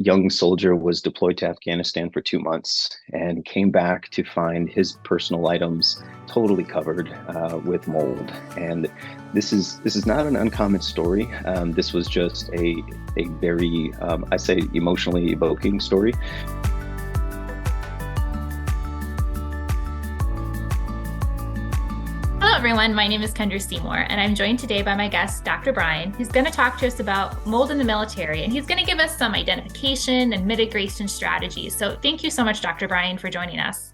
young soldier was deployed to Afghanistan for 2 months and came back to find his personal items totally covered with mold. And this is not an uncommon story. This was just a very, I say, emotionally evoking story. Hello, everyone. My name is Kendra Seymour, and I'm joined today by my guest, Dr. Bryan, who's going to talk to us about mold in the military, and he's going to give us some identification and mitigation strategies. So thank you so much, Dr. Bryan, for joining us.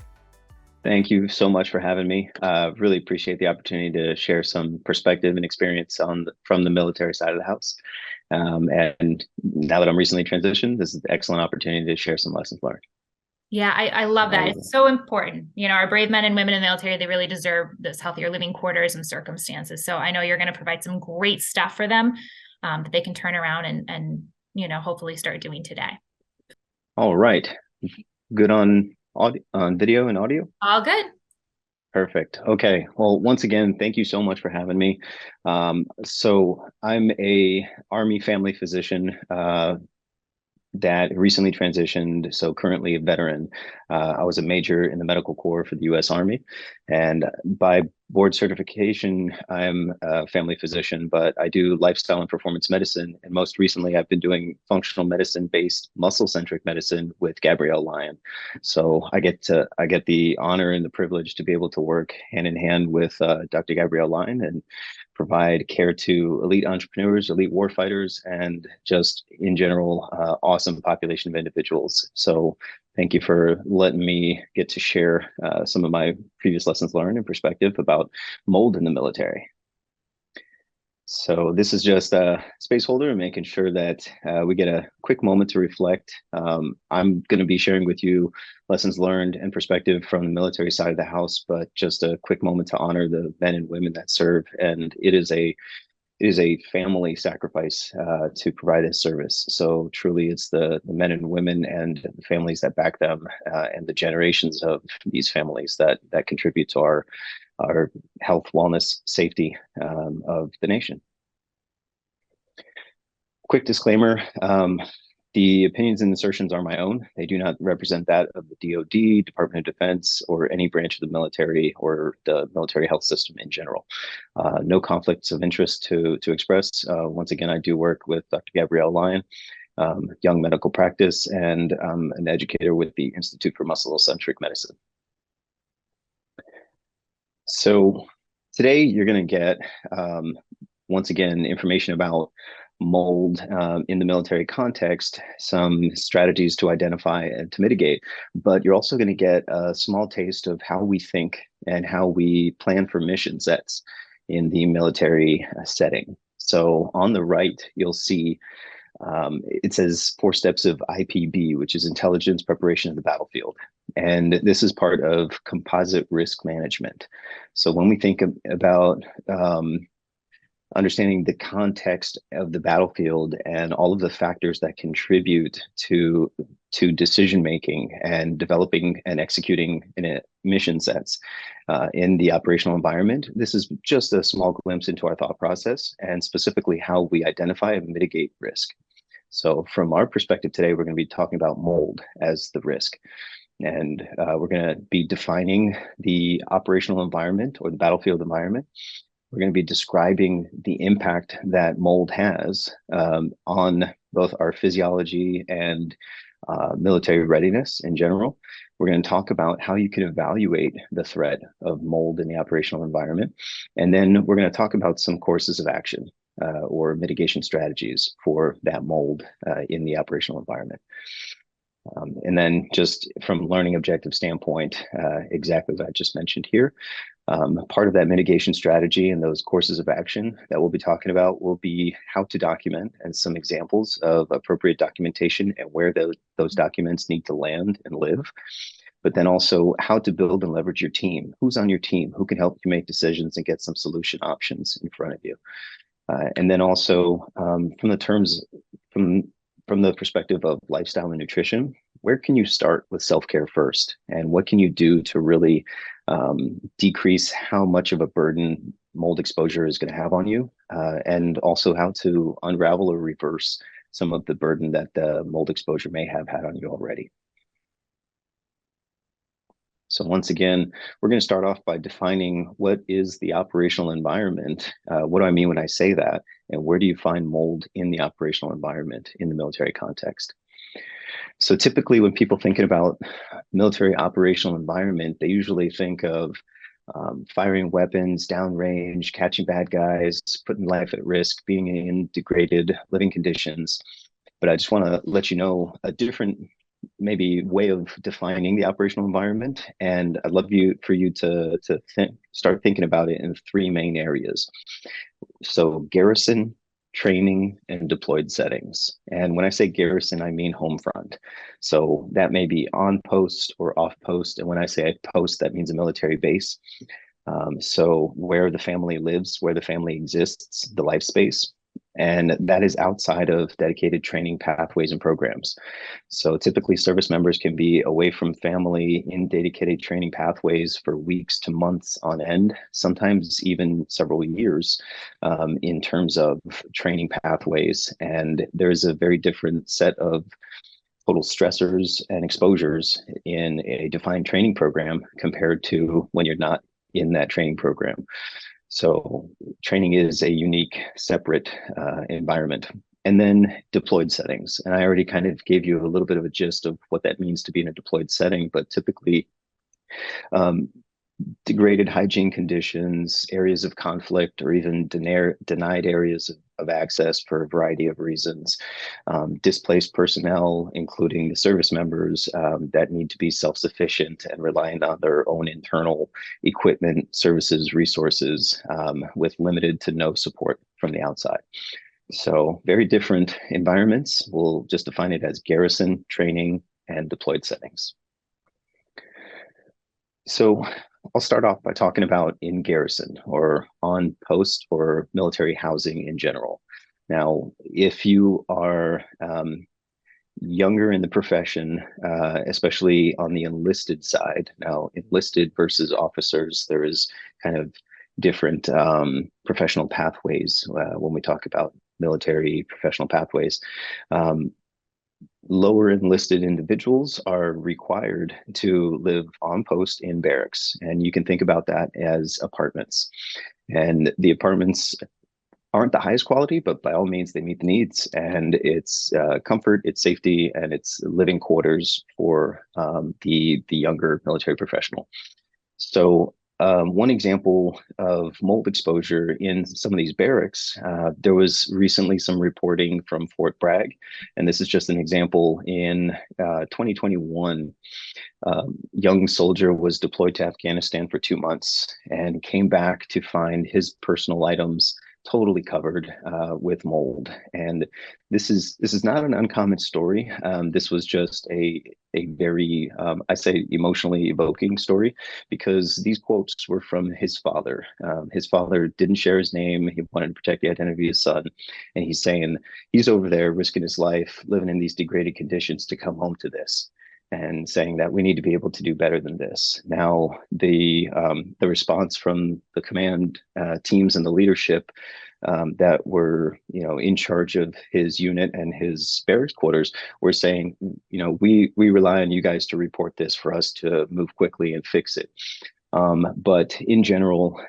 Thank you so much for having me. Really appreciate the opportunity to share some perspective and experience from the military side of the house. And now that I'm recently transitioned, this is an excellent opportunity to share some lessons learned. Yeah, I love that. It's so important. You know, our brave men and women in the military, they really deserve this healthier living quarters and circumstances. So I know you're going to provide some great stuff for them that they can turn around and hopefully start doing today. All right. Good on video and audio? All good. Perfect. Okay. Well, once again, thank you so much for having me. So I'm a Army family physician that recently transitioned, so currently a veteran. I was a major in the medical corps for the U.S. Army, and by board certification, I'm a family physician, but I do lifestyle and performance medicine, and most recently I've been doing functional medicine-based muscle centric medicine with Gabrielle Lyon. So I get the honor and the privilege to be able to work hand in hand with Dr. Gabrielle Lyon and provide care to elite entrepreneurs, elite warfighters, and just in general, awesome population of individuals. So thank you for letting me get to share some of my previous lessons learned and perspective about mold in the military. So this is just a space holder and making sure that we get a quick moment to reflect. I'm going to be sharing with you lessons learned and perspective from the military side of the house, but just a quick moment to honor the men and women that serve. And it is a family sacrifice to provide this service. So truly it's the men and women and the families that back them and the generations of these families that contribute to our health, wellness, safety of the nation. Quick disclaimer, the opinions and assertions are my own. They do not represent that of the DoD, Department of Defense, or any branch of the military or the military health system in general. No conflicts of interest to express. Once again, I do work with Dr. Gabrielle Lyon, young medical practice, and an educator with the Institute for Muscle Centric Medicine. So today you're going to get, once again, information about mold in the military context, some strategies to identify and to mitigate, but you're also going to get a small taste of how we think and how we plan for mission sets in the military setting. So on the right, you'll see it says 4 steps of IPB, which is intelligence, preparation of the battlefield. And this is part of composite risk management. So when we think about understanding the context of the battlefield and all of the factors that contribute to decision making and developing and executing in mission sets in the operational environment, this is just a small glimpse into our thought process and specifically how we identify and mitigate risk. So from our perspective today, we're going to be talking about mold as the risk. And we're going to be defining the operational environment or the battlefield environment. We're going to be describing the impact that mold has on both our physiology and military readiness in general. We're going to talk about how you can evaluate the threat of mold in the operational environment. And then we're going to talk about some courses of action or mitigation strategies for that mold in the operational environment. And then just from learning objective standpoint, exactly what I just mentioned here. Part of that mitigation strategy and those courses of action that we'll be talking about will be how to document and some examples of appropriate documentation and where those documents need to land and live. But then also how to build and leverage your team. Who's on your team? Who can help you make decisions and get some solution options in front of you? And then also from the perspective of lifestyle and nutrition, where can you start with self-care first? And what can you do to really decrease how much of a burden mold exposure is going to have on you? And also how to unravel or reverse some of the burden that the mold exposure may have had on you already. So once again, we're going to start off by defining what is the operational environment. What do I mean when I say that? And where do you find mold in the operational environment in the military context? So typically when people thinking about military operational environment, they usually think of firing weapons, downrange, catching bad guys, putting life at risk, being in degraded living conditions. But I just want to let you know a different maybe way of defining the operational environment. And I'd love for you to start thinking about it in three main areas. So garrison, training, and deployed settings. And when I say garrison, I mean home front. So that may be on post or off post. And when I say post, that means a military base. So where the family lives, where the family exists, the life space. And that is outside of dedicated training pathways and programs. So typically service members can be away from family in dedicated training pathways for weeks to months on end, sometimes even several years in terms of training pathways. And there's a very different set of total stressors and exposures in a defined training program compared to when you're not in that training program. So training is a unique, separate environment. And then deployed settings. And I already kind of gave you a little bit of a gist of what that means to be in a deployed setting, but typically degraded hygiene conditions, areas of conflict, or even denied areas of access for a variety of reasons. Displaced personnel, including the service members that need to be self-sufficient and reliant on their own internal equipment, services, resources, with limited to no support from the outside. So very different environments. We'll just define it as garrison, training, and deployed settings. So I'll start off by talking about in garrison or on post or military housing in general. Now, if you are younger in the profession, especially on the enlisted side, now enlisted versus officers, there is kind of different professional pathways when we talk about military professional pathways. Lower enlisted individuals are required to live on post in barracks. And you can think about that as apartments. And the apartments aren't the highest quality, but by all means, they meet the needs. And it's comfort, it's safety, and it's living quarters for the younger military professional. So one example of mold exposure in some of these barracks, there was recently some reporting from Fort Bragg, and this is just an example. In 2021, young soldier was deployed to Afghanistan for 2 months and came back to find his personal items totally covered with mold. And this is not an uncommon story. This was just a very, I say, emotionally evoking story, because these quotes were from his father. His father didn't share his name. He wanted to protect the identity of his son. And he's saying he's over there risking his life, living in these degraded conditions to come home to this, and saying that we need to be able to do better than this. Now, the response from the command teams and the leadership that were, in charge of his unit and his barracks quarters were saying, we rely on you guys to report this for us to move quickly and fix it. But in general,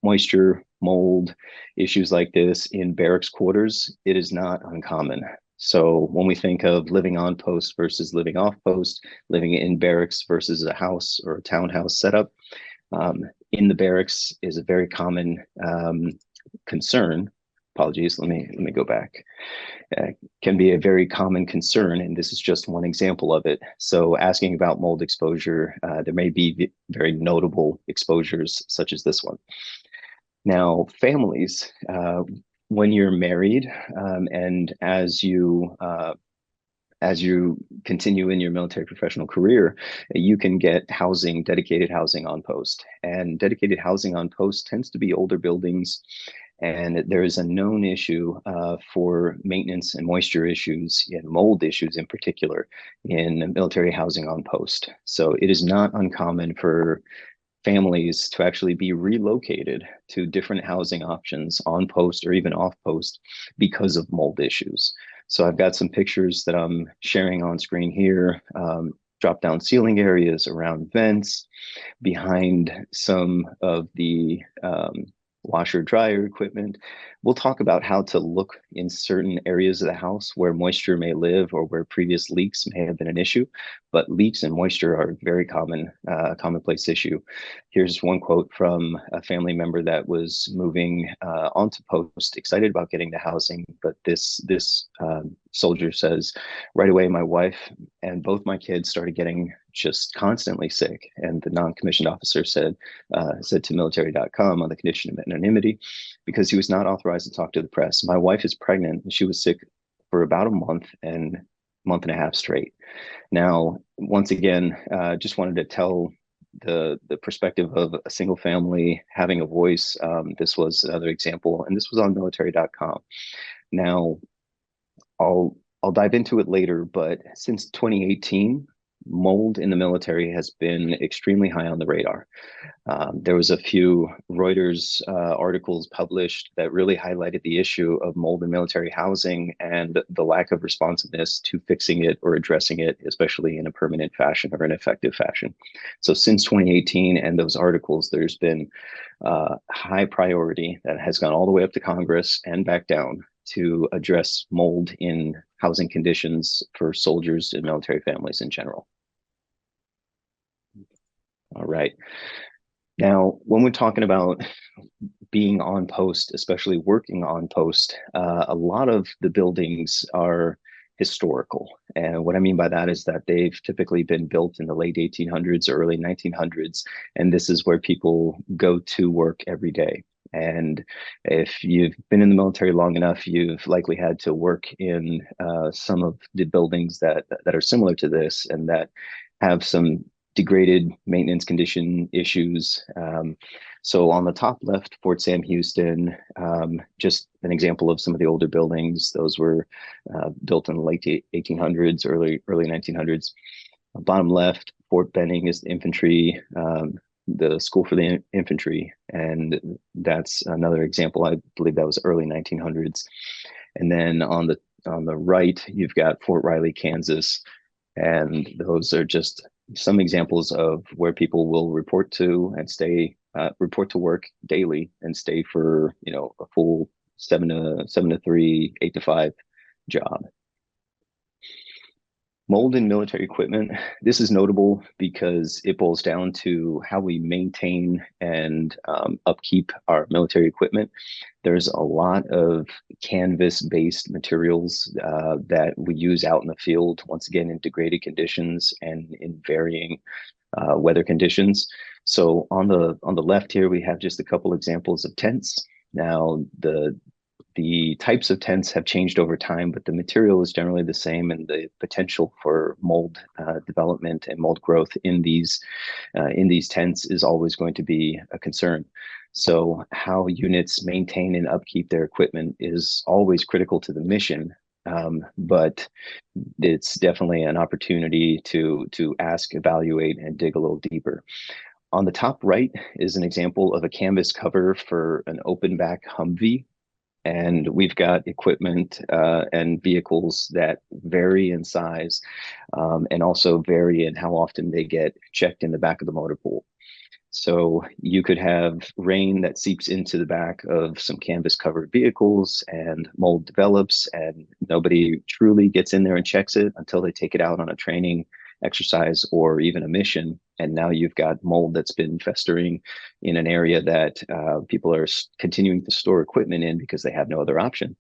moisture, mold, issues like this in barracks quarters, it is not uncommon. So when we think of living on post versus living off post, living in barracks versus a house or a townhouse setup, in the barracks is a very common concern. Apologies, let me go back. Can be a very common concern, and this is just one example of it. So asking about mold exposure, there may be very notable exposures such as this one. Now, families, when you're married, and as you continue in your military professional career, you can get housing, dedicated housing on post. And dedicated housing on post tends to be older buildings. And there is a known issue for maintenance and moisture issues and mold issues in particular in military housing on post. So it is not uncommon for families to actually be relocated to different housing options on post or even off post because of mold issues. So I've got some pictures that I'm sharing on screen here. Drop down ceiling areas around vents, behind some of the washer dryer equipment. We'll talk about how to look in certain areas of the house where moisture may live or where previous leaks may have been an issue, but leaks and moisture are a very commonplace issue. Here's one quote from a family member that was moving onto post, excited about getting the housing, but this soldier says, right away, my wife and both my kids started getting just constantly sick. And the non-commissioned officer said to military.com on the condition of anonymity, because he was not authorized to talk to the press. My wife is pregnant and she was sick for about a month and a half straight. Now, once again, just wanted to tell the perspective of a single family having a voice. This was another example, and this was on military.com. Now, I'll dive into it later, but since 2018, mold in the military has been extremely high on the radar. There was a few Reuters articles published that really highlighted the issue of mold in military housing and the lack of responsiveness to fixing it or addressing it, especially in a permanent fashion or an effective fashion. So since 2018 and those articles, there's been high priority that has gone all the way up to Congress and back down to address mold in housing conditions for soldiers and military families in general. All right. Now, when we're talking about being on post, especially working on post, a lot of the buildings are historical. And what I mean by that is that they've typically been built in the late 1800s or early 1900s. And this is where people go to work every day. And if you've been in the military long enough, you've likely had to work in some of the buildings that are similar to this and that have some degraded maintenance condition issues. So on the top left, Fort Sam Houston, just an example of some of the older buildings. Those were built in the late 1800s, early 1900s. Bottom left, Fort Benning is the infantry, the school for the infantry, and that's another example. I believe that was early 1900s. And then on the right, you've got Fort Riley, Kansas, and those are just some examples of where people will report to and stay, report to work daily and stay for a full 7 to 3, 8 to 5 job. Mold in military equipment. This is notable because it boils down to how we maintain and upkeep our military equipment. There's a lot of canvas-based materials that we use out in the field, once again, in degraded conditions and in varying weather conditions. So on the left here, we have just a couple examples of tents. Now, the types of tents have changed over time, but the material is generally the same, and the potential for mold development and mold growth in these tents is always going to be a concern. So how units maintain and upkeep their equipment is always critical to the mission, but it's definitely an opportunity to ask, evaluate, and dig a little deeper. On the top right is an example of a canvas cover for an open back Humvee. And we've got equipment and vehicles that vary in size and also vary in how often they get checked in the back of the motor pool. So you could have rain that seeps into the back of some canvas covered vehicles and mold develops, and nobody truly gets in there and checks it until they take it out on a training exercise or even a mission. And now you've got mold that's been festering in an area that people are continuing to store equipment in because they have no other option.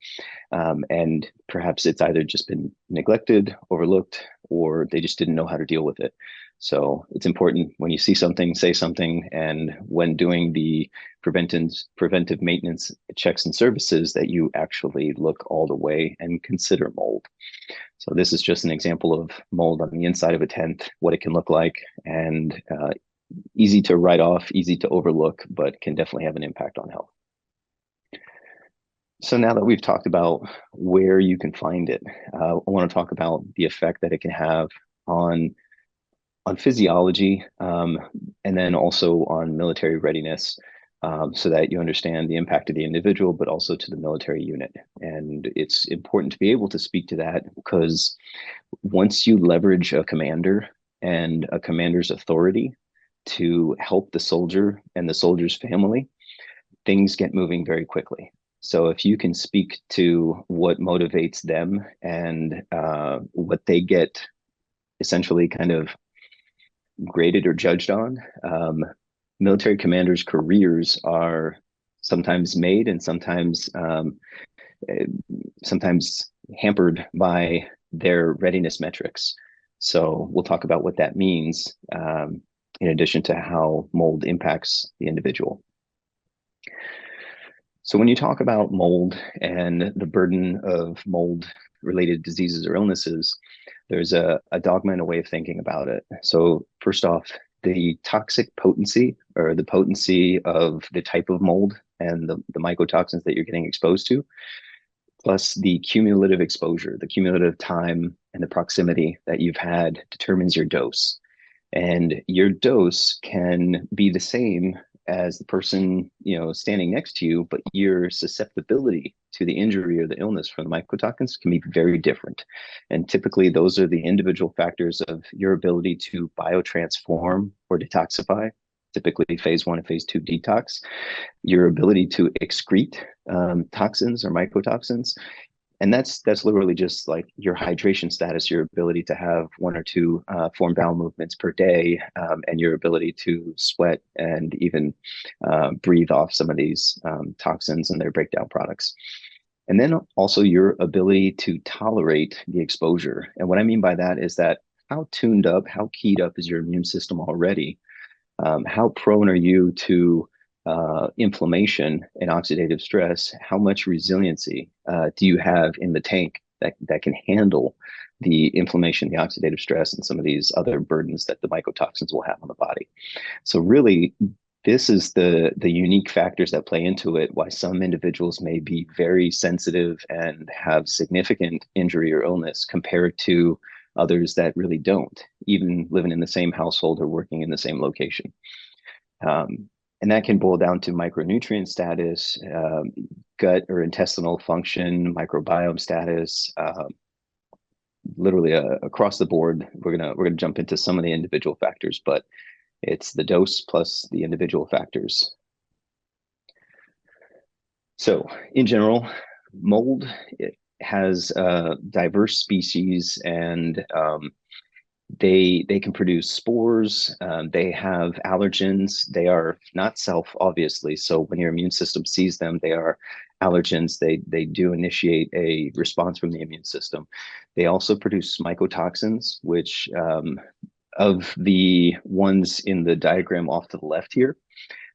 And perhaps it's either just been neglected, overlooked, or they just didn't know how to deal with it. So it's important when you see something, say something, and when doing the preventive maintenance checks and services that you actually look all the way and consider mold. So this is just an example of mold on the inside of a tent, what it can look like, and easy to write off, easy to overlook, but can definitely have an impact on health. So now that we've talked about where you can find it, I want to talk about the effect that it can have on physiology, and then also on military readiness. so that you understand the impact of the individual, but also to the military unit. And it's important to be able to speak to that, because once you leverage a commander and a commander's authority to help the soldier and the soldier's family, things get moving very quickly. So if you can speak to what motivates them and what they get essentially kind of graded or judged on, military commanders' careers are sometimes made and sometimes hampered by their readiness metrics. So we'll talk about what that means, in addition to how mold impacts the individual. So when you talk about mold and the burden of mold-related diseases or illnesses, there's a dogma and a way of thinking about it. So first off, the toxic potency, or the potency of the type of mold and the mycotoxins that you're getting exposed to, plus the cumulative exposure, the cumulative time and the proximity that you've had, determines your dose. And your dose can be the same as the person, standing next to you, but your susceptibility to the injury or the illness from the mycotoxins can be very different. And typically those are the individual factors of your ability to biotransform or detoxify, typically phase 1 and phase 2 detox, your ability to excrete toxins or mycotoxins. And that's literally just like your hydration status, your ability to have 1 or 2 form bowel movements per day, and your ability to sweat and even breathe off some of these toxins and their breakdown products. And then also your ability to tolerate the exposure. And what I mean by that is that how tuned up, how keyed up is your immune system already? How prone are you to inflammation and oxidative stress? How much resiliency do you have in the tank that can handle the inflammation, the oxidative stress, and some of these other burdens that the mycotoxins will have on the body? So really, this is the unique factors that play into it, why some individuals may be very sensitive and have significant injury or illness compared to others that really don't, even living in the same household or working in the same location. And that can boil down to micronutrient status, gut or intestinal function, microbiome status, literally across the board. We're gonna jump into some of the individual factors, but it's the dose plus the individual factors. So in general, mold, it has diverse species, and they can produce spores. They have allergens. They are not self, obviously. So when your immune system sees them, they are allergens. They do initiate a response from the immune system. They also produce mycotoxins, which of the ones in the diagram off to the left here,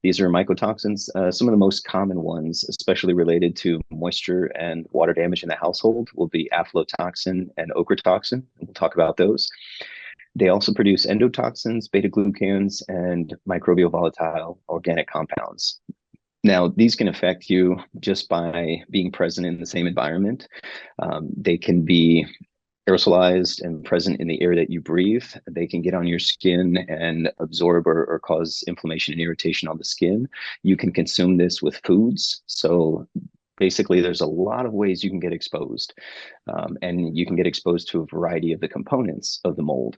these are mycotoxins. Some of the most common ones, especially related to moisture and water damage in the household, will be aflatoxin and ochratoxin. We'll talk about those. They also produce endotoxins, beta-glucans, and microbial volatile organic compounds. Now, these can affect you just by being present in the same environment. They can be aerosolized and present in the air that you breathe. They can get on your skin and absorb or cause inflammation and irritation on the skin. You can consume this with foods. So basically, there's a lot of ways you can get exposed, and you can get exposed to a variety of the components of the mold.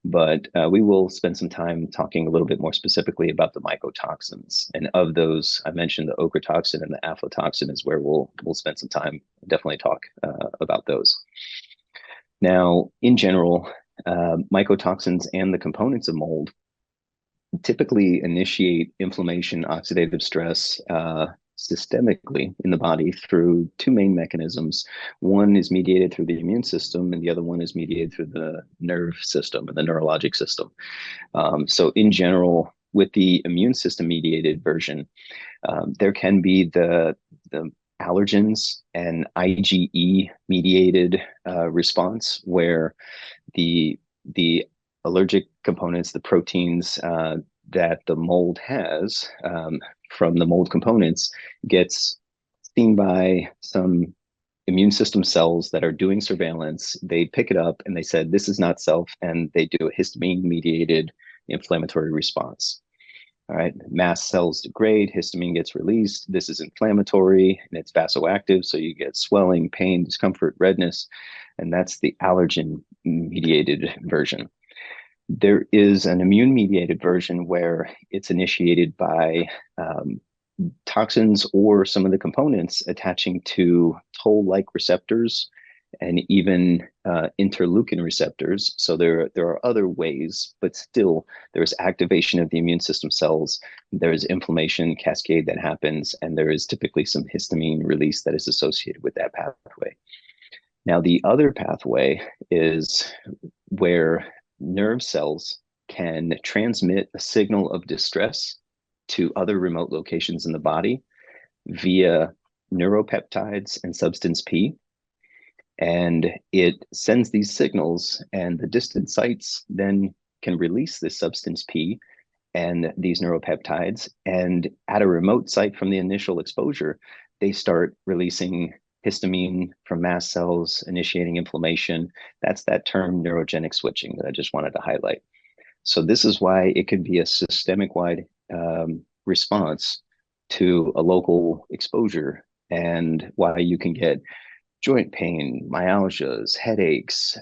But we will spend some time talking a little bit more specifically about the mycotoxins. And of those, I mentioned the ochratoxin and the aflatoxin is where we'll spend some time, definitely talk about those. Now, in general, mycotoxins and the components of mold typically initiate inflammation, oxidative stress, systemically in the body through 2 main mechanisms. One is mediated through the immune system, and the other one is mediated through the nerve system and the neurologic system. So in general, with the immune system mediated version, there can be the allergens and IgE mediated response, where the allergic components, the proteins that the mold has from the mold components, gets seen by some immune system cells that are doing surveillance. They pick it up and they said, this is not self, and they do a histamine mediated inflammatory response. All right, mast cells degrade, histamine gets released. This is inflammatory and it's vasoactive, so you get swelling, pain, discomfort, redness, and that's the allergen-mediated version. There is an immune-mediated version where it's initiated by toxins or some of the components attaching to toll-like receptors and even interleukin receptors. So there are other ways, but still there's activation of the immune system cells. There is inflammation cascade that happens, and there is typically some histamine release that is associated with that pathway. Now, the other pathway is where nerve cells can transmit a signal of distress to other remote locations in the body via neuropeptides and substance P. And it sends these signals, and the distant sites then can release this substance P and these neuropeptides. And at a remote site from the initial exposure, they start releasing histamine from mast cells, initiating inflammation. That's that term neurogenic switching that I just wanted to highlight. So this is why it could be a systemic-wide response to a local exposure, and why you can get joint pain, myalgias, headaches,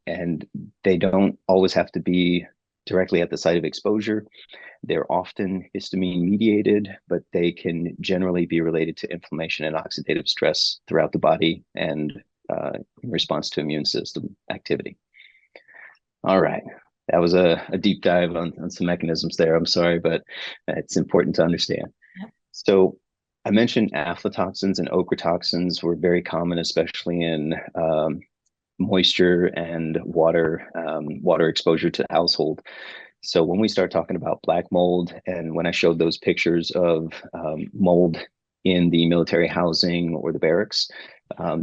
and they don't always have to be directly at the site of exposure. They're often histamine mediated, but they can generally be related to inflammation and oxidative stress throughout the body and in response to immune system activity. All right. That was a deep dive on some mechanisms there. I'm sorry, but it's important to understand. Yep. So I mentioned aflatoxins and ochratoxins were very common, especially in moisture and water exposure to the household. So when we start talking about black mold, and when I showed those pictures of mold in the military housing or the barracks,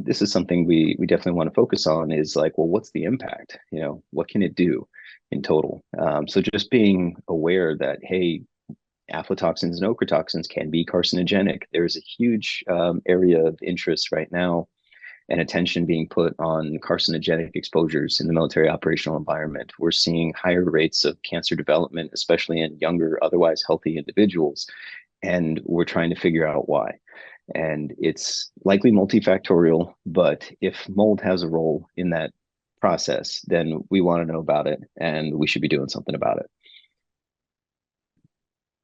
this is something we definitely want to focus on, is like, well, what's the impact? What can it do in total? So just being aware that, hey, aflatoxins and ochratoxins can be carcinogenic. There's a huge area of interest right now and attention being put on carcinogenic exposures in the military operational environment. We're seeing higher rates of cancer development, especially in younger, otherwise healthy individuals, and we're trying to figure out why. And it's likely multifactorial, but if mold has a role in that process, then we want to know about it, and we should be doing something about it.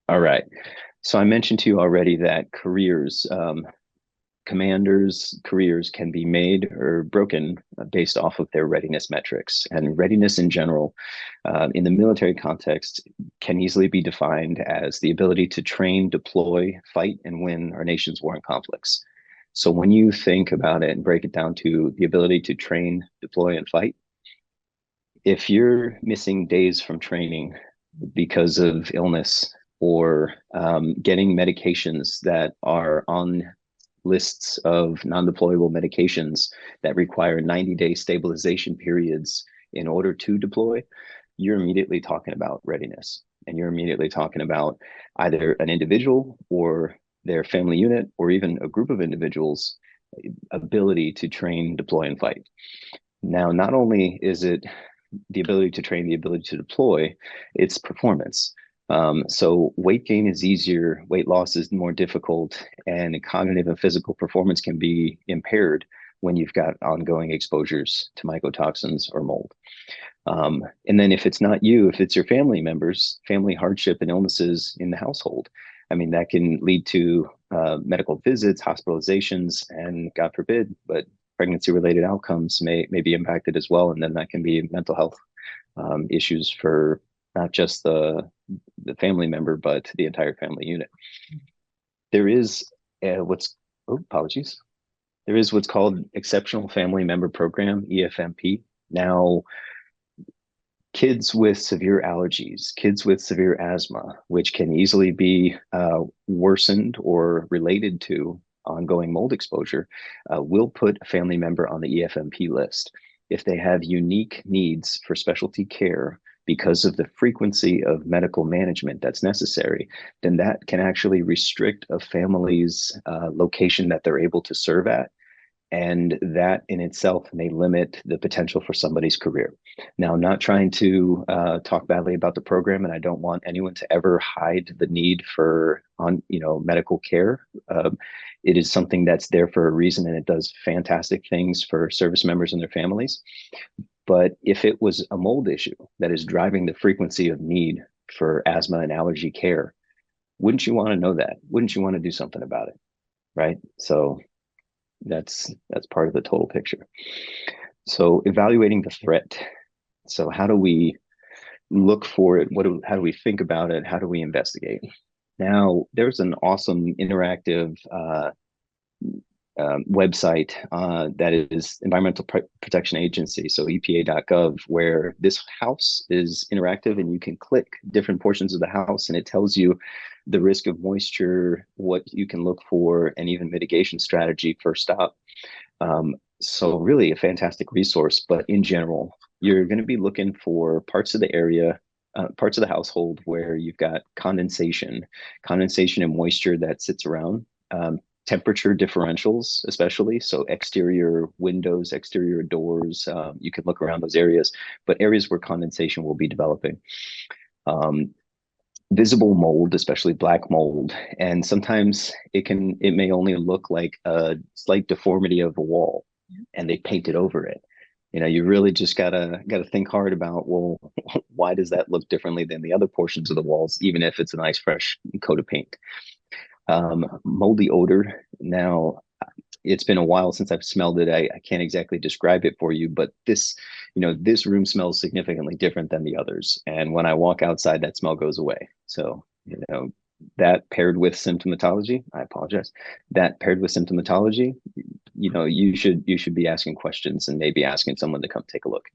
All right. So I mentioned to you already that commanders' careers can be made or broken based off of their readiness metrics. And readiness in general, in the military context, can easily be defined as the ability to train, deploy, fight, and win our nation's war and conflicts. So when you think about it and break it down to the ability to train, deploy, and fight, if you're missing days from training because of illness, or getting medications that are on lists of non-deployable medications that require 90-day stabilization periods in order to deploy, you're immediately talking about readiness. And you're immediately talking about either an individual or their family unit, or even a group of individuals' ability to train, deploy, and fight. Now, not only is it the ability to train, the ability to deploy, it's performance. So weight gain is easier, weight loss is more difficult, and cognitive and physical performance can be impaired when you've got ongoing exposures to mycotoxins or mold. And then if it's not you, if it's your family members, family hardship and illnesses in the household, I mean, that can lead to medical visits, hospitalizations, and God forbid, but pregnancy-related outcomes may be impacted as well. And then that can be mental health issues for not just the family member, but the entire family unit. There is There is what's called Exceptional Family Member Program, IFMP. Now, kids with severe allergies, kids with severe asthma, which can easily be worsened or related to ongoing mold exposure, will put a family member on the EFMP list. If they have unique needs for specialty care because of the frequency of medical management that's necessary, then that can actually restrict a family's location that they're able to serve at. And that in itself may limit the potential for somebody's career. Now, I'm not trying to talk badly about the program, and I don't want anyone to ever hide the need for medical care. It is something that's there for a reason, and it does fantastic things for service members and their families. But if it was a mold issue that is driving the frequency of need for asthma and allergy care, wouldn't you want to know that? Wouldn't you want to do something about it? Right? So that's part of the total picture. So evaluating the threat. So how do we look for it? How do we think about it? How do we investigate? Now, there's an awesome interactive website that is Environmental Protection Agency, so EPA.gov, where this house is interactive and you can click different portions of the house and it tells you the risk of moisture, what you can look for, and even mitigation strategy first up. So really a fantastic resource, but in general, you're going to be looking for parts of the area, parts of the household where you've got condensation and moisture that sits around. Temperature differentials, especially. So exterior windows, exterior doors, you can look around those areas, but areas where condensation will be developing. Visible mold, especially black mold. And sometimes it may only look like a slight deformity of a wall and they painted over it. You really just gotta think hard about, well, why does that look differently than the other portions of the walls, even if it's a nice fresh coat of paint? Moldy odor. Now, it's been a while since I've smelled it. I can't exactly describe it for you, but this room smells significantly different than the others. And when I walk outside, that smell goes away. So, that paired with symptomatology, I apologize. That paired with symptomatology, you should be asking questions and maybe asking someone to come take a look.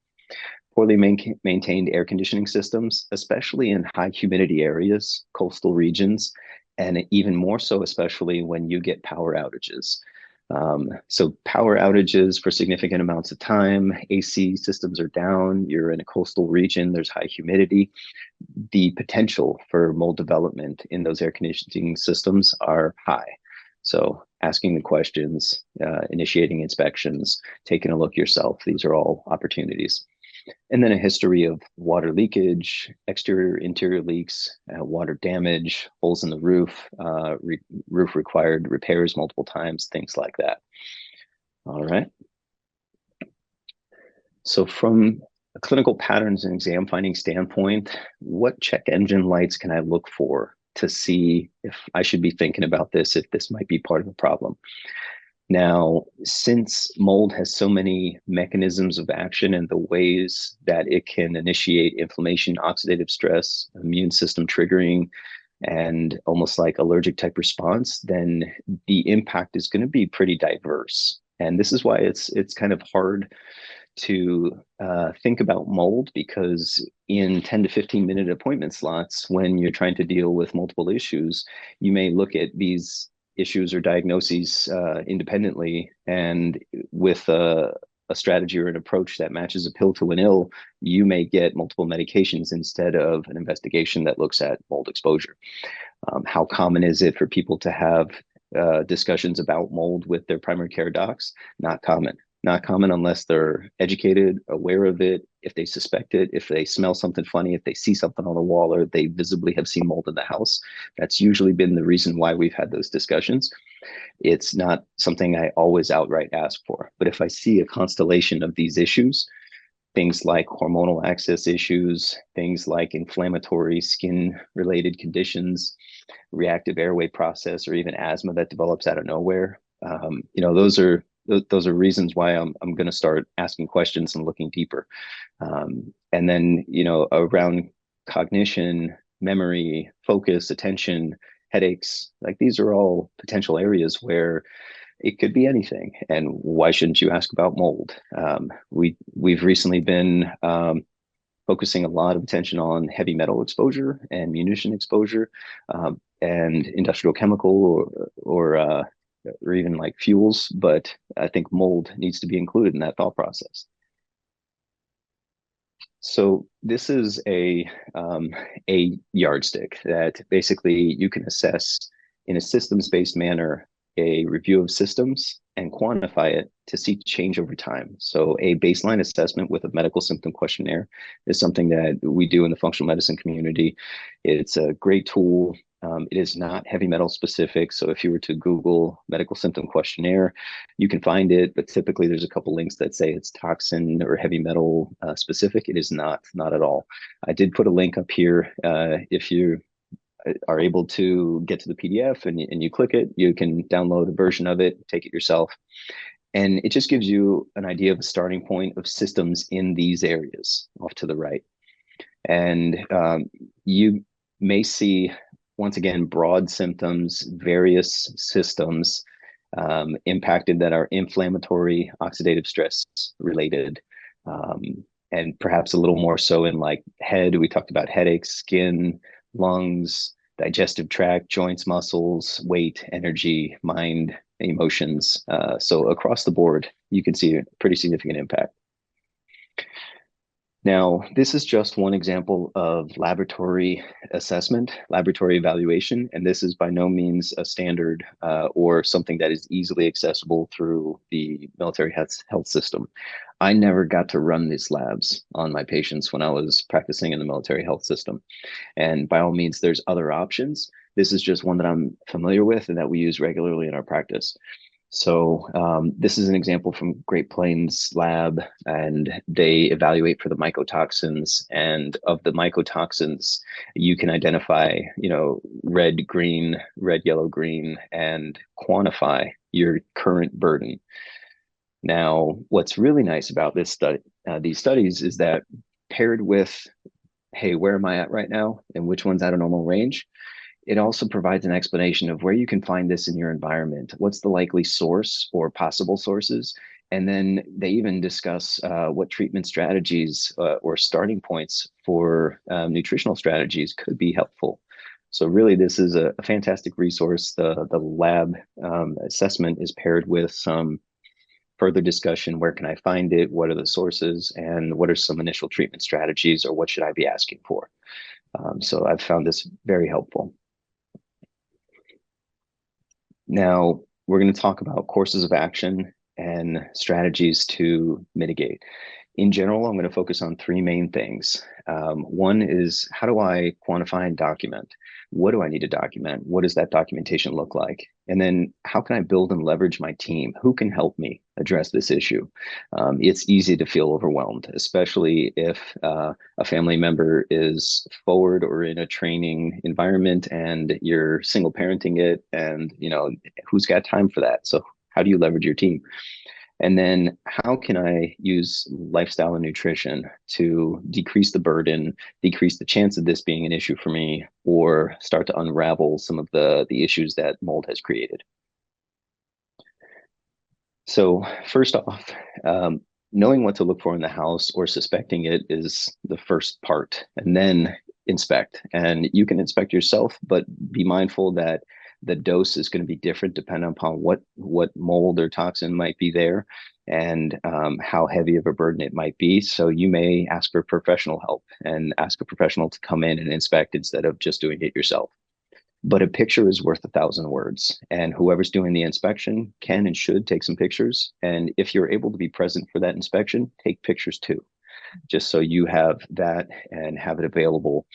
Poorly maintained air conditioning systems, especially in high humidity areas, coastal regions, and even more so, especially when you get power outages. So power outages for significant amounts of time, AC systems are down, you're in a coastal region, there's high humidity. The potential for mold development in those air conditioning systems are high. So asking the questions, initiating inspections, taking a look yourself, these are all opportunities. And then a history of water leakage, exterior, interior leaks, water damage, holes in the roof, roof required repairs multiple times, things like that. All right. So from a clinical patterns and exam finding standpoint, what check engine lights can I look for to see if I should be thinking about this, if this might be part of the problem? Now, since mold has so many mechanisms of action and the ways that it can initiate inflammation, oxidative stress, immune system triggering, and almost like allergic type response, then the impact is going to be pretty diverse. And this is why it's kind of hard to think about mold, because in 10 to 15 minute appointment slots, when you're trying to deal with multiple issues, you may look at these issues or diagnoses independently, and with a strategy or an approach that matches a pill to an ill, you may get multiple medications instead of an investigation that looks at mold exposure. How common is it for people to have discussions about mold with their primary care docs? Not common. Not common unless they're educated, aware of it, if they suspect it, if they smell something funny, if they see something on the wall, or they visibly have seen mold in the house. That's usually been the reason why we've had those discussions. It's not something I always outright ask for. But if I see a constellation of these issues, things like hormonal axis issues, things like inflammatory skin-related conditions, reactive airway process, or even asthma that develops out of nowhere, those are reasons why I'm going to start asking questions and looking deeper. And then, around cognition, memory, focus, attention, headaches, like these are all potential areas where it could be anything. And why shouldn't you ask about mold? We've recently been focusing a lot of attention on heavy metal exposure and munition exposure, and industrial chemical or even like fuels, but I think mold needs to be included in that thought process. So this is a yardstick that basically you can assess in a systems-based manner a review of systems and quantify it to see change over time. So a baseline assessment with a medical symptom questionnaire is something that we do in the functional medicine community. It's a great tool. It is not heavy metal specific. So if you were to Google medical symptom questionnaire, you can find it, but typically there's a couple links that say it's toxin or heavy metal specific. It is not at all. I did put a link up here. If you are able to get to the PDF and you click it, you can download a version of it, take it yourself. And it just gives you an idea of a starting point of systems in these areas off to the right. And you may see, once again, broad symptoms, various systems impacted that are inflammatory, oxidative stress related, and perhaps a little more so in like head. We talked about headaches, skin, lungs, digestive tract, joints, muscles, weight, energy, mind, emotions. So across the board, you can see a pretty significant impact. Now, this is just one example of laboratory assessment, laboratory evaluation, and this is by no means a standard or something that is easily accessible through the military health system. I never got to run these labs on my patients when I was practicing in the military health system. And by all means, there's other options. This is just one that I'm familiar with and that we use regularly in our practice. So this is an example from Great Plains Lab, and they evaluate for the mycotoxins. And of the mycotoxins, you can identify, red, yellow, green, and quantify your current burden. Now, what's really nice about these studies is that paired with, hey, where am I at right now, and which one's at a normal range? It also provides an explanation of where you can find this in your environment. What's the likely source or possible sources? And then they even discuss what treatment strategies or starting points for nutritional strategies could be helpful. So really, this is a fantastic resource. The lab assessment is paired with some further discussion. Where can I find it? What are the sources? And what are some initial treatment strategies, or what should I be asking for? So I've found this very helpful. Now, we're going to talk about courses of action and strategies to mitigate. In general, I'm going to focus on three main things. One is, how do I quantify and document? What do I need to document? What does that documentation look like? And then how can I build and leverage my team? Who can help me address this issue? It's easy to feel overwhelmed, especially if a family member is forward or in a training environment and you're single parenting it, and who's got time for that? So how do you leverage your team? And then how can I use lifestyle and nutrition to decrease the burden, decrease the chance of this being an issue for me, or start to unravel some of the issues that mold has created? So first off, knowing what to look for in the house or suspecting it is the first part, and then inspect. And you can inspect yourself, but be mindful that the dose is going to be different depending upon what mold or toxin might be there, and how heavy of a burden it might be. So you may ask for professional help and ask a professional to come in and inspect instead of just doing it yourself. But a picture is worth 1,000 words, and whoever's doing the inspection can and should take some pictures. And if you're able to be present for that inspection, take pictures too, just so you have that and have it available.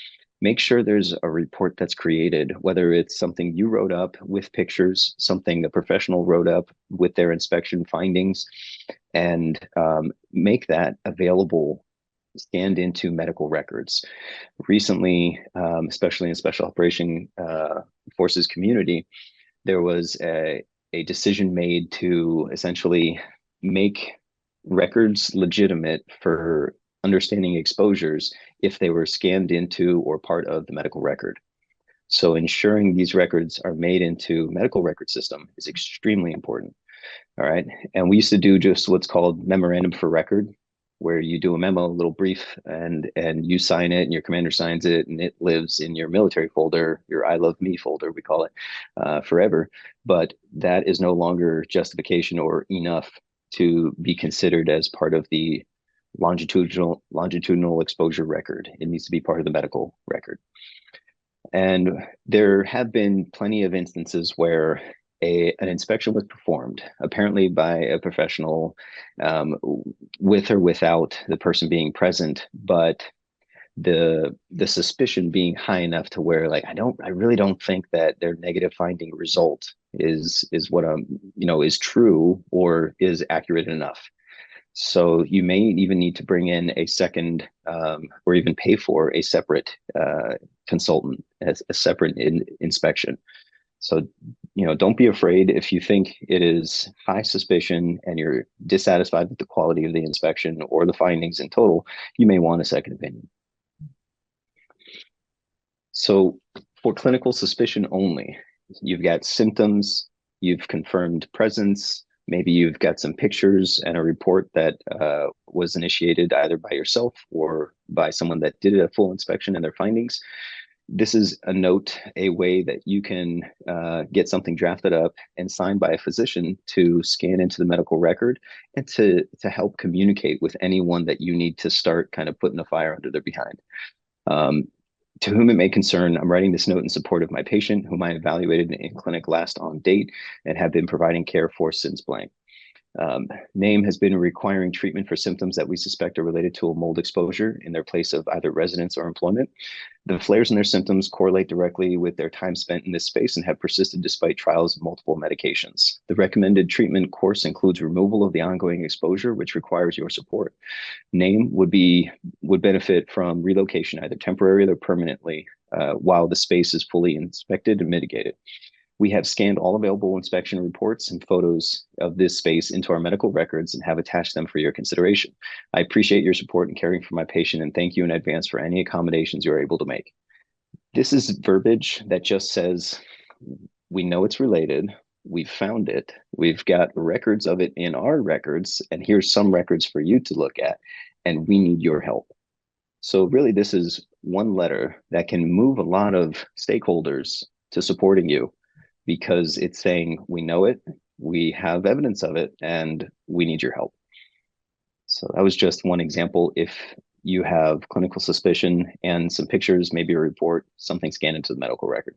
Make sure there's a report that's created, whether it's something you wrote up with pictures, something a professional wrote up with their inspection findings, and make that available, scanned into medical records. Recently, especially in special operation forces community, there was a decision made to essentially make records legitimate for understanding exposures if they were scanned into or part of the medical record. So ensuring these records are made into medical record system is extremely important. All right. And we used to do just what's called memorandum for record, where you do a memo, a little brief, and you sign it and your commander signs it, and it lives in your military folder, your I love me folder, we call it, forever. But that is no longer justification or enough to be considered as part of the longitudinal exposure record. It needs to be part of the medical record. And there have been plenty of instances where an inspection was performed, apparently by a professional, with or without the person being present, but the suspicion being high enough to where, like, I really don't think that their negative finding result is what is true or is accurate enough. So you may even need to bring in a second, or even pay for a separate consultant as a separate inspection. So, don't be afraid if you think it is high suspicion and you're dissatisfied with the quality of the inspection or the findings in total, you may want a second opinion. So for clinical suspicion only, you've got symptoms, you've confirmed presence, maybe you've got some pictures and a report that was initiated either by yourself or by someone that did a full inspection and their findings. This is a note, a way that you can get something drafted up and signed by a physician to scan into the medical record and to help communicate with anyone that you need to start kind of putting a fire under their behind. To whom it may concern, I'm writing this note in support of my patient, whom I evaluated in clinic last on date and have been providing care for since blank. Name has been requiring treatment for symptoms that we suspect are related to a mold exposure in their place of either residence or employment. The flares in their symptoms correlate directly with their time spent in this space and have persisted despite trials of multiple medications. The recommended treatment course includes removal of the ongoing exposure, which requires your support. Name would benefit from relocation, either temporarily or permanently, while the space is fully inspected and mitigated. We have scanned all available inspection reports and photos of this space into our medical records and have attached them for your consideration. I appreciate your support in caring for my patient and thank you in advance for any accommodations you're able to make. This is verbiage that just says, we know it's related, we've found it, we've got records of it in our records, and here's some records for you to look at, and we need your help. So really, this is one letter that can move a lot of stakeholders to supporting you, because it's saying, we know it, we have evidence of it, and we need your help. So that was just one example. If you have clinical suspicion and some pictures, maybe a report, something scanned into the medical record.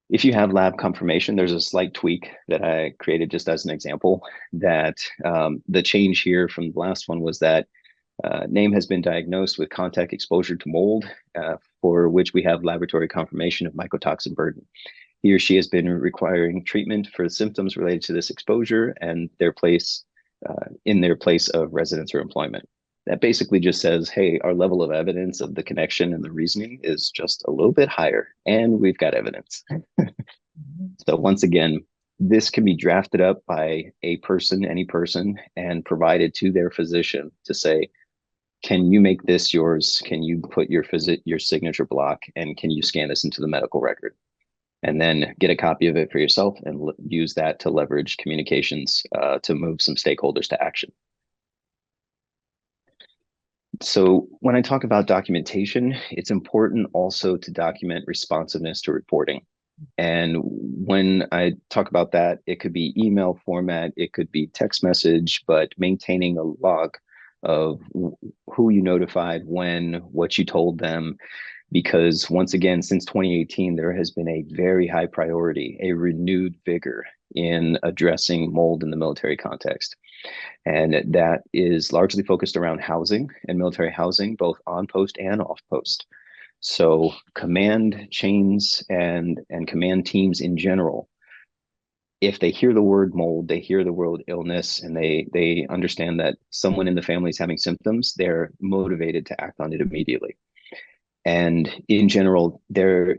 If you have lab confirmation, there's a slight tweak that I created just as an example, that the change here from the last one was that name has been diagnosed with contact exposure to mold, for which we have laboratory confirmation of mycotoxin burden. He or she has been requiring treatment for symptoms related to this exposure and their place in their place of residence or employment. That basically just says, hey, our level of evidence of the connection and the reasoning is just a little bit higher, and we've got evidence. So once again, this can be drafted up by a person, any person, and provided to their physician to say, can you make this yours? Can you put your signature block, and can you scan this into the medical record? And then get a copy of it for yourself and use that to leverage communications to move some stakeholders to action. So when I talk about documentation, it's important also to document responsiveness to reporting. And when I talk about that, it could be email format, it could be text message, but maintaining a log of who you notified, when, what you told them, because once again, since 2018, there has been a very high priority, a renewed vigor in addressing mold in the military context. And that is largely focused around housing and military housing, both on post and off post. So command chains and command teams in general, if they hear the word mold, they hear the word illness, and they understand that someone in the family is having symptoms, they're motivated to act on it immediately. And in general, that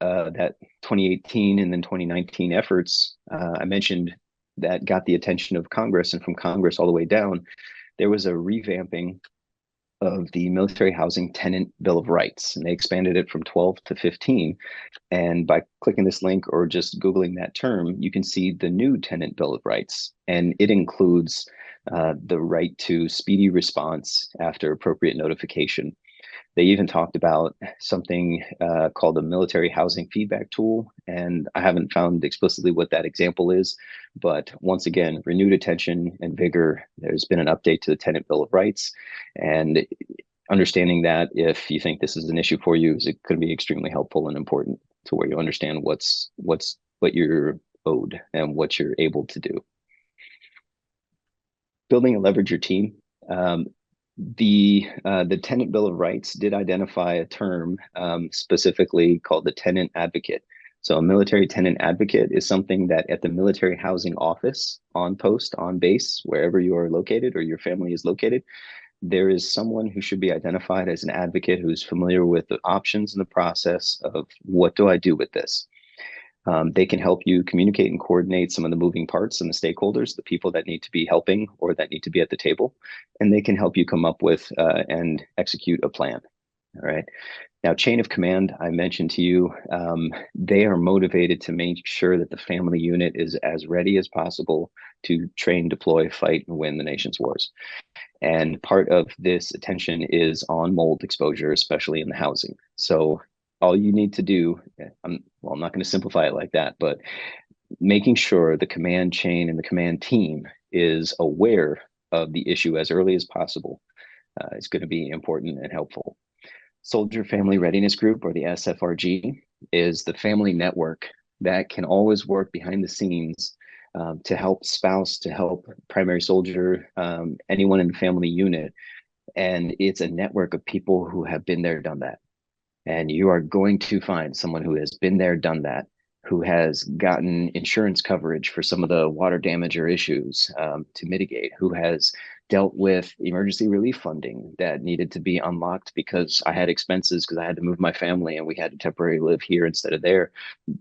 2018 and then 2019 efforts I mentioned that got the attention of Congress, and from Congress all the way down, there was a revamping of the Military Housing Tenant Bill of Rights, and they expanded it from 12 to 15. And by clicking this link or just Googling that term, you can see the new Tenant Bill of Rights, and it includes the right to speedy response after appropriate notification. They even talked about something called a military housing feedback tool, and I haven't found explicitly what that example is, but once again, renewed attention and vigor. There's been an update to the Tenant Bill of Rights, and understanding that if you think this is an issue for you, is it could be extremely helpful and important to where you understand what's what you're owed and what you're able to do. Building and leverage your team. The Tenant Bill of Rights did identify a term specifically called the tenant advocate. So a military tenant advocate is something that at the military housing office, on post, on base, wherever you are located or your family is located, there is someone who should be identified as an advocate who's familiar with the options and the process of what do I do with this. They can help you communicate and coordinate some of the moving parts and the stakeholders, the people that need to be helping or that need to be at the table, and they can help you come up with and execute a plan. All right. Now, chain of command, I mentioned to you, they are motivated to make sure that the family unit is as ready as possible to train, deploy, fight, and win the nation's wars. And part of this attention is on mold exposure, especially in the housing. So all you need to do, I'm not going to simplify it like that, but making sure the command chain and the command team is aware of the issue as early as possible is going to be important and helpful. Soldier Family Readiness Group, or the SFRG, is the family network that can always work behind the scenes to help spouse, to help primary soldier, anyone in the family unit. And it's a network of people who have been there, done that. And you are going to find someone who has been there, done that, who has gotten insurance coverage for some of the water damage or issues to mitigate, who has dealt with emergency relief funding that needed to be unlocked because I had expenses because I had to move my family and we had to temporarily live here instead of there.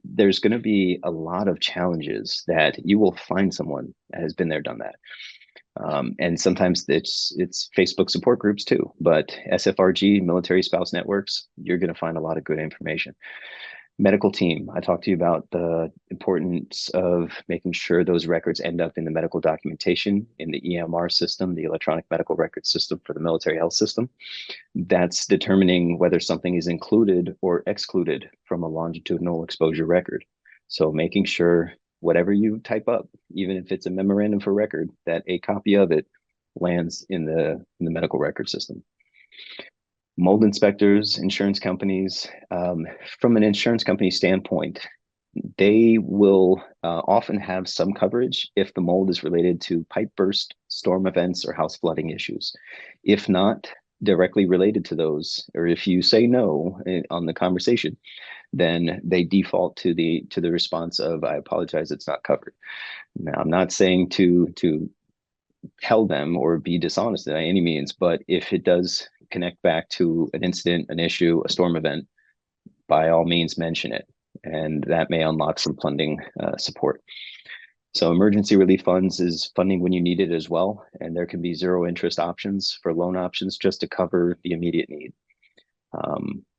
There's going to be a lot of challenges that you will find someone that has been there, done that. And sometimes it's Facebook support groups too, but SFRG, military spouse networks, you're going to find a lot of good information. Medical team, I talked to you about the importance of making sure those records end up in the medical documentation in the EMR system, the electronic medical record system for the military health system. That's determining whether something is included or excluded from a longitudinal exposure record. So making sure whatever you type up, even if it's a memorandum for record, that a copy of it lands in the medical record system. Mold inspectors, insurance companies, from an insurance company standpoint, they will often have some coverage if the mold is related to pipe burst, storm events, or house flooding issues. If not directly related to those, or if you say no on the conversation, then they default to the response of, I apologize, it's not covered. Now, I'm not saying to tell them or be dishonest by any means, but if it does connect back to an incident, an issue, a storm event, by all means mention it, and that may unlock some funding support. So emergency relief funds is funding when you need it as well, and there can be zero interest options for loan options just to cover the immediate need.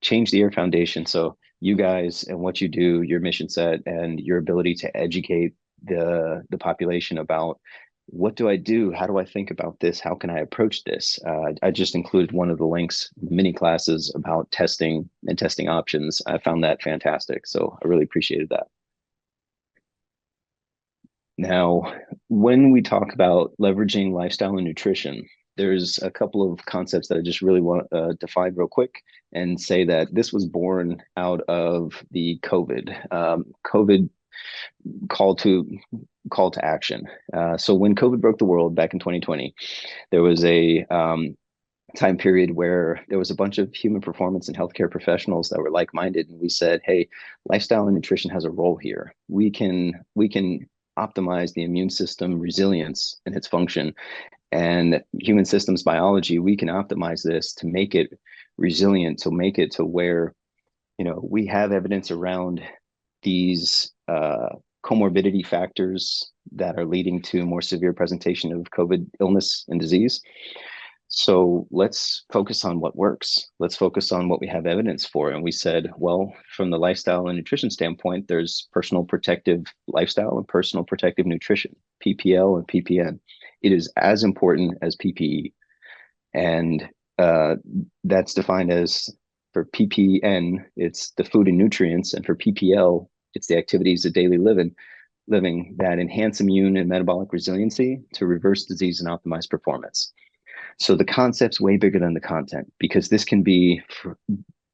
Change the Air Foundation. So you guys and what you do, your mission set, and your ability to educate the population about what do I do? How do I think about this? How can I approach this? I just included one of the links, mini classes about testing and testing options. I found that fantastic. So I really appreciated that. Now, when we talk about leveraging lifestyle and nutrition, there's a couple of concepts that I just really want to define real quick and say that this was born out of the COVID call to action. So when COVID broke the world back in 2020, there was a time period where there was a bunch of human performance and healthcare professionals that were like-minded, and we said, hey, lifestyle and nutrition has a role here. We can optimize the immune system resilience and its function, and human systems biology, we can optimize this to make it resilient, to make it to where, we have evidence around these comorbidity factors that are leading to more severe presentation of COVID illness and disease. So let's focus on what works. Let's focus on what we have evidence for. And we said, well, from the lifestyle and nutrition standpoint, there's personal protective lifestyle and personal protective nutrition, PPL and PPN. It is as important as PPE. And that's defined as, for PPN, it's the food and nutrients. And for PPL, it's the activities of daily living that enhance immune and metabolic resiliency to reverse disease and optimize performance. So the concept's way bigger than the content, because this can be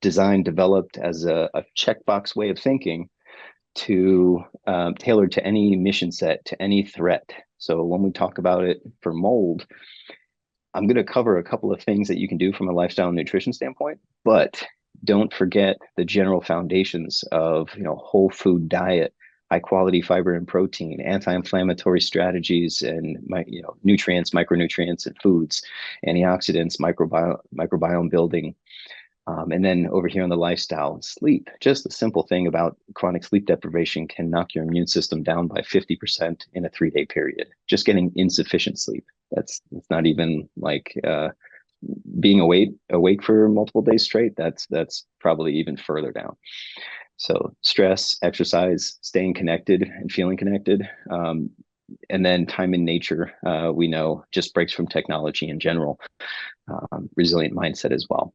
designed, developed as a checkbox way of thinking tailored to any mission set, to any threat. So when we talk about it for mold, I'm going to cover a couple of things that you can do from a lifestyle and nutrition standpoint, but don't forget the general foundations of, whole food diet, high quality fiber and protein, anti-inflammatory strategies, and nutrients, micronutrients and foods, antioxidants, microbiome building. And then over here on the lifestyle, sleep. Just a simple thing about chronic sleep deprivation can knock your immune system down by 50% in a 3-day period. Just getting insufficient sleep. It's not even like being awake for multiple days straight. That's probably even further down. So stress, exercise, staying connected and feeling connected. And then time in nature, we know just breaks from technology in general, resilient mindset as well.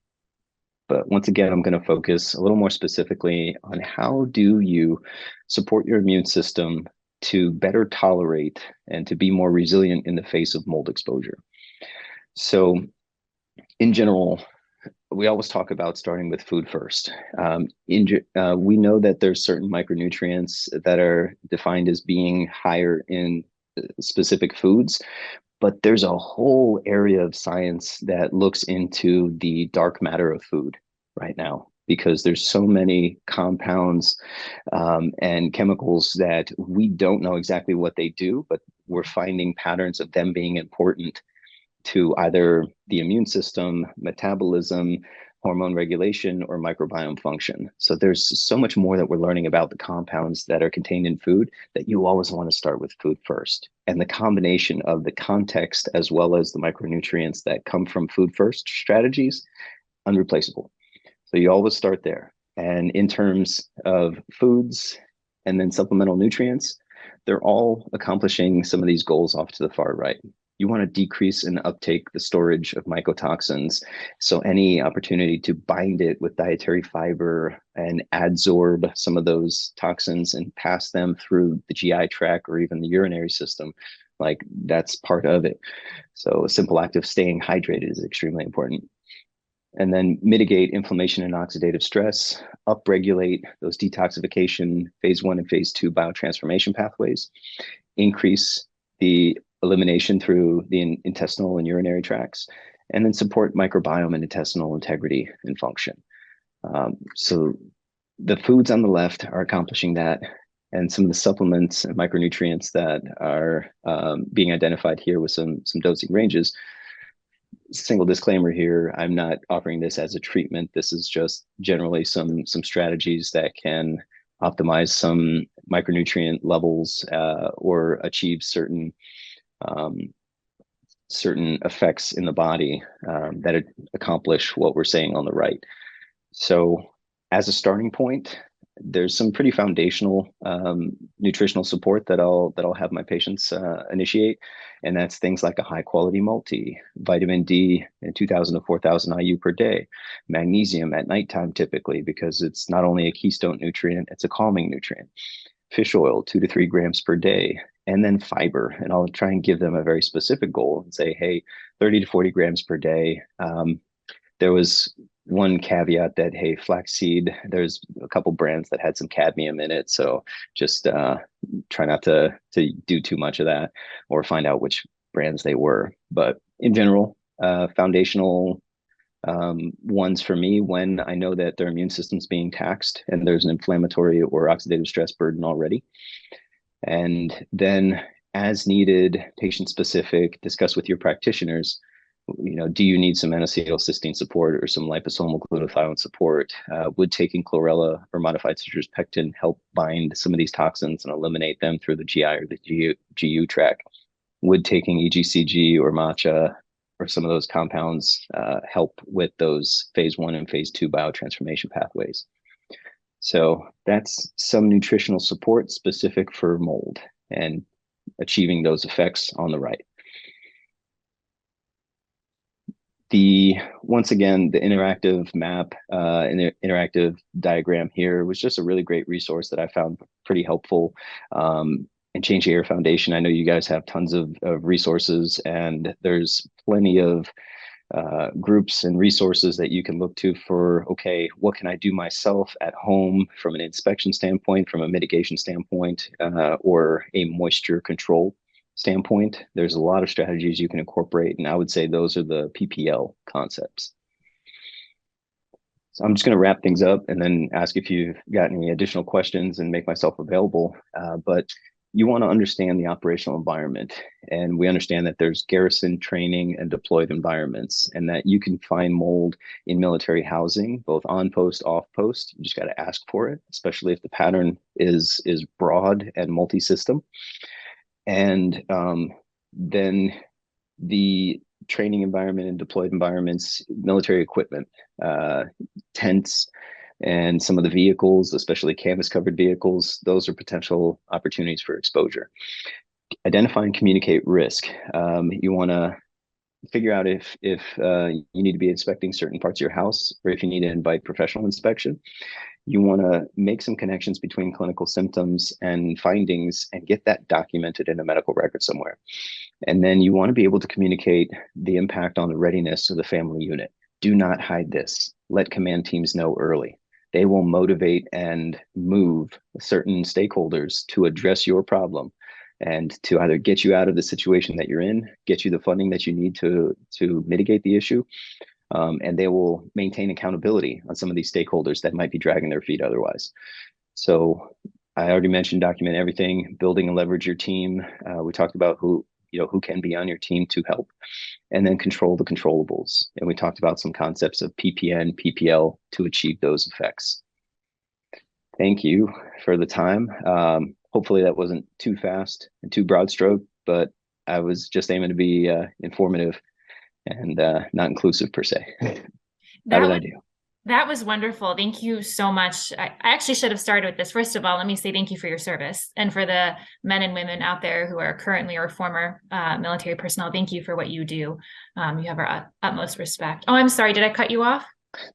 But once again, I'm going to focus a little more specifically on how do you support your immune system to better tolerate and to be more resilient in the face of mold exposure. So in general, we always talk about starting with food first. We know that there's certain micronutrients that are defined as being higher in specific foods, but there's a whole area of science that looks into the dark matter of food right now, because there's so many compounds and chemicals that we don't know exactly what they do, but we're finding patterns of them being important to either the immune system, metabolism, hormone regulation, or microbiome function. So there's so much more that we're learning about the compounds that are contained in food that you always want to start with food first. And the combination of the context as well as the micronutrients that come from food first strategies, unreplaceable. So you always start there. And in terms of foods and then supplemental nutrients, they're all accomplishing some of these goals off to the far right. You want to decrease and uptake the storage of mycotoxins. So any opportunity to bind it with dietary fiber and adsorb some of those toxins and pass them through the GI tract or even the urinary system, like that's part of it. So a simple act of staying hydrated is extremely important. And then mitigate inflammation and oxidative stress, upregulate those detoxification phase 1 and phase 2 biotransformation pathways, increase the elimination through the intestinal and urinary tracts, and then support microbiome and intestinal integrity and function. So the foods on the left are accomplishing that, and some of the supplements and micronutrients that are being identified here with some dosing ranges. Single disclaimer here, I'm not offering this as a treatment. This is just generally some strategies that can optimize some micronutrient levels or achieve certain effects in the body that accomplish what we're saying on the right. So as a starting point, there's some pretty foundational nutritional support that I'll have my patients initiate, and that's things like a high quality multi, vitamin D in 2,000 to 4,000 IU per day, magnesium at nighttime typically because it's not only a keystone nutrient, it's a calming nutrient, fish oil 2 to 3 grams per day, and then fiber. And I'll try and give them a very specific goal and say, hey, 30 to 40 grams per day. There was one caveat that, hey, flaxseed, there's a couple brands that had some cadmium in it. So just try not to do too much of that or find out which brands they were. But in general, foundational ones for me when I know that their immune system's being taxed and there's an inflammatory or oxidative stress burden already. And then as needed, patient specific, discuss with your practitioners, do you need some N-acetylcysteine support or some liposomal glutathione support? Would taking chlorella or modified citrus pectin help bind some of these toxins and eliminate them through the GI or the GU tract? Would taking EGCG or matcha or some of those compounds help with those phase 1 and phase 2 biotransformation pathways? So that's some nutritional support specific for mold and achieving those effects on the right. Once again, the interactive map and the interactive diagram here was just a really great resource that I found pretty helpful. And Change the Air Foundation, I know you guys have tons of resources, and there's plenty of groups and resources that you can look to for, okay, what can I do myself at home from an inspection standpoint, from a mitigation standpoint, or a moisture control standpoint. There's a lot of strategies you can incorporate, and I would say those are the PPL concepts. So I'm just going to wrap things up and then ask if you've got any additional questions and make myself available. But you want to understand the operational environment. And we understand that there's garrison training and deployed environments, and that you can find mold in military housing, both on post, off post. You just got to ask for it, especially if the pattern is broad and multi-system. And then the training environment and deployed environments, military equipment, tents, and some of the vehicles, especially canvas covered vehicles, those are potential opportunities for exposure. Identify and communicate risk. You want to figure out if you need to be inspecting certain parts of your house, or if you need to invite professional inspection. You want to make some connections between clinical symptoms and findings and get that documented in a medical record somewhere. And then you want to be able to communicate the impact on the readiness of the family unit. Do not hide this. Let command teams know early. They will motivate and move certain stakeholders to address your problem and to either get you out of the situation that you're in, get you the funding that you need to mitigate the issue. And they will maintain accountability on some of these stakeholders that might be dragging their feet otherwise. So I already mentioned document everything, building and leverage your team. We talked about who can be on your team to help, and then control the controllables. And we talked about some concepts of PPN, PPL to achieve those effects. Thank you for the time. Hopefully that wasn't too fast and too broad stroke, but I was just aiming to be informative and not inclusive per se. How did I do? That was wonderful. Thank you so much. I actually should have started with this. First of all, let me say thank you for your service, and for the men and women out there who are currently or former military personnel. Thank you for what you do. You have our utmost respect. Oh, I'm sorry. Did I cut you off?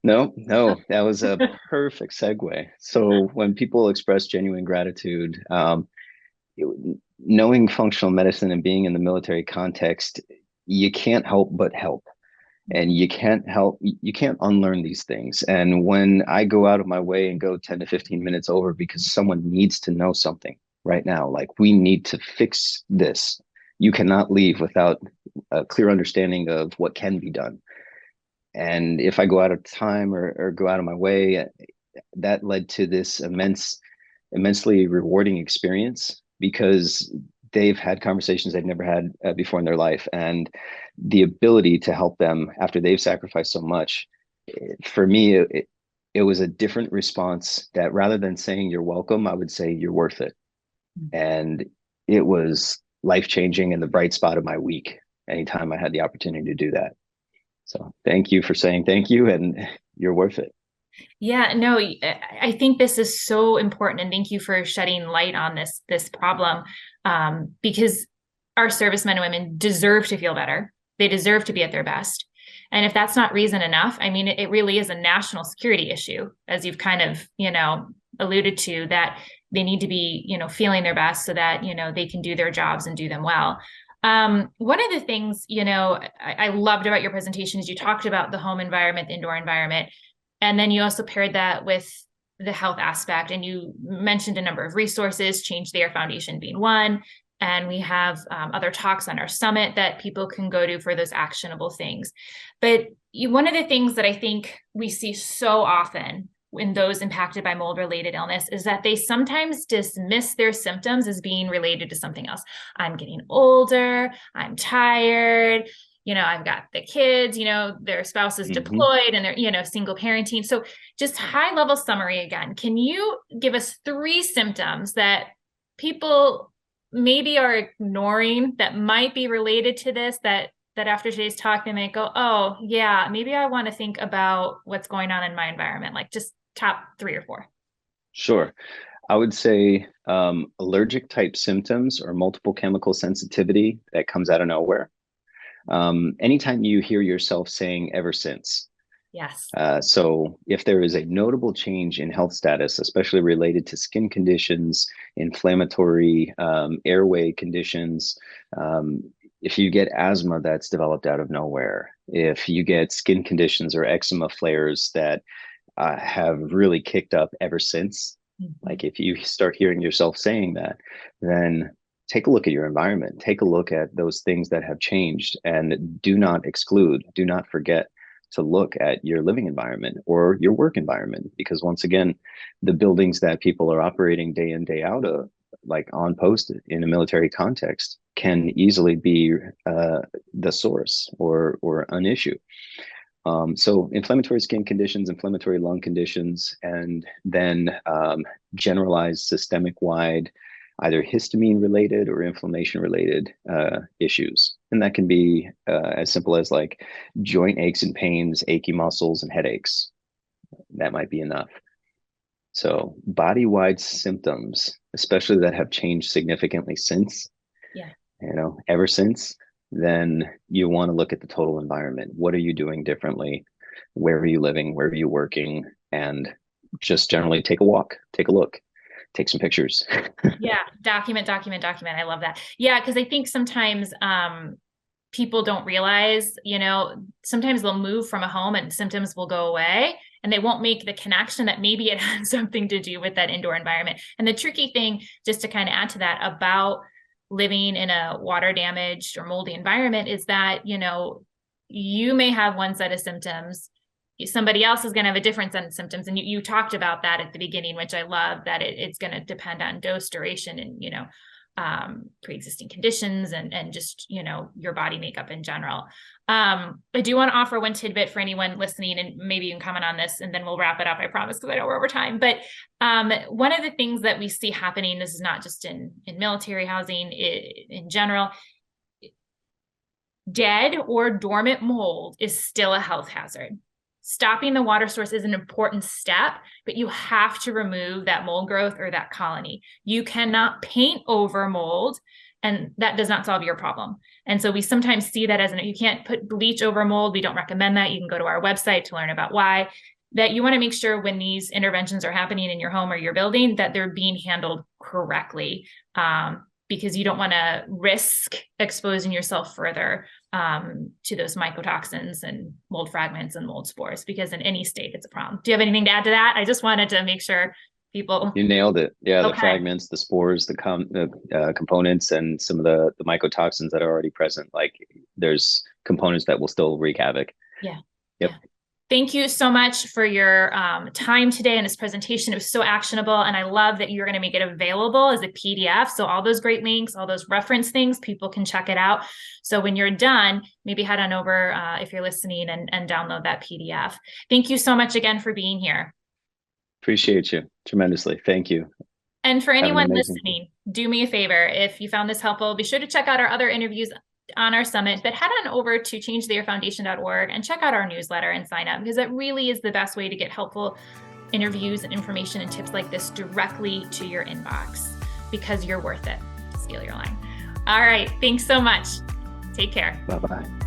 No, that was a perfect segue. So when people express genuine gratitude, knowing functional medicine and being in the military context, you can't help but help. And you can't unlearn these things. And when I go out of my way and go 10 to 15 minutes over because someone needs to know something right now, like we need to fix this, you cannot leave without a clear understanding of what can be done. And if I go out of time or go out of my way, that led to this immensely rewarding experience, because they've had conversations they've never had before in their life, and the ability to help them after they've sacrificed so much. For me, it was a different response, that rather than saying you're welcome, I would say you're worth it. And it was life-changing and the bright spot of my week anytime I had the opportunity to do that. So thank you for saying thank you, and you're worth it. Yeah, no, I think this is so important, and thank you for shedding light on this problem, because our servicemen and women deserve to feel better. They deserve to be at their best. And if that's not reason enough, I mean, it really is a national security issue, as you've kind of, alluded to, that they need to be, feeling their best so that, they can do their jobs and do them well. One of the things, I loved about your presentation is you talked about the home environment, the indoor environment, and then you also paired that with the health aspect, and you mentioned a number of resources, Change the Air Foundation being one. And we have other talks on our summit that people can go to for those actionable things. But one of the things that I think we see so often in those impacted by mold-related illness is that they sometimes dismiss their symptoms as being related to something else. I'm getting older, I'm tired, I've got the kids, their spouse is deployed and they're, single parenting. So just high level summary again, can you give us 3 symptoms that people maybe are ignoring that might be related to this, that after today's talk, they might go, oh yeah, maybe I want to think about what's going on in my environment, like just top 3 or 4. Sure. I would say allergic type symptoms or multiple chemical sensitivity that comes out of nowhere. Anytime you hear yourself saying ever since. Yes. So if there is a notable change in health status, especially related to skin conditions, inflammatory airway conditions, if you get asthma that's developed out of nowhere, if you get skin conditions or eczema flares that have really kicked up ever since, like if you start hearing yourself saying that, then take a look at your environment, take a look at those things that have changed, and do not exclude, do not forget to look at your living environment or your work environment, because once again, the buildings that people are operating day in, day out of, like on post in a military context, can easily be the source or an issue. So inflammatory skin conditions, inflammatory lung conditions, and then generalized systemic wide, either histamine related or inflammation related issues. And that can be as simple as like joint aches and pains, achy muscles, and headaches. That might be enough. So body-wide symptoms, especially that have changed significantly since, ever since, then you want to look at the total environment. What are you doing differently? Where are you living? Where are you working? And just generally take a walk, take a look, take some pictures. Yeah. Document. I love that. Yeah. Cause I think sometimes, people don't realize, sometimes they'll move from a home and symptoms will go away and they won't make the connection that maybe it has something to do with that indoor environment. And the tricky thing, just to kind of add to that about living in a water damaged or moldy environment, is that, you may have one set of symptoms, somebody else is going to have a different set of symptoms. And you talked about that at the beginning, which I love, that it's going to depend on dose, duration, and, pre-existing conditions and just, your body makeup in general. I do want to offer one tidbit for anyone listening, and maybe you can comment on this and then we'll wrap it up, I promise, because I know we're over time. But one of the things that we see happening, this is not just in military housing, in general, dead or dormant mold is still a health hazard. Stopping the water source is an important step, but you have to remove that mold growth or that colony. You cannot paint over mold, and that does not solve your problem. And so we sometimes see that as you can't put bleach over mold. We don't recommend that. You can go to our website to learn about why. That you want to make sure when these interventions are happening in your home or your building, that they're being handled correctly, because you don't want to risk exposing yourself further to those mycotoxins and mold fragments and mold spores, because in any state, it's a problem. Do you have anything to add to that? I just wanted to make sure people... You nailed it. Yeah, okay. The fragments, the spores, the components, and some of the mycotoxins that are already present. Like there's components that will still wreak havoc. Yeah. Yep. Yeah. Thank you so much for your time today and this presentation. It was so actionable, and I love that you're going to make it available as a PDF. So all those great links, all those reference things, people can check it out. So when you're done, maybe head on over if you're listening and download that PDF. Thank you so much again for being here. Appreciate you tremendously. Thank you. And for anyone listening, do me a favor. If you found this helpful, be sure to check out our other interviews on our summit, but head on over to changetheairfoundation.org and check out our newsletter and sign up, because that really is the best way to get helpful interviews and information and tips like this directly to your inbox, because you're worth it. Scale your line. All right. Thanks so much. Take care. Bye-bye.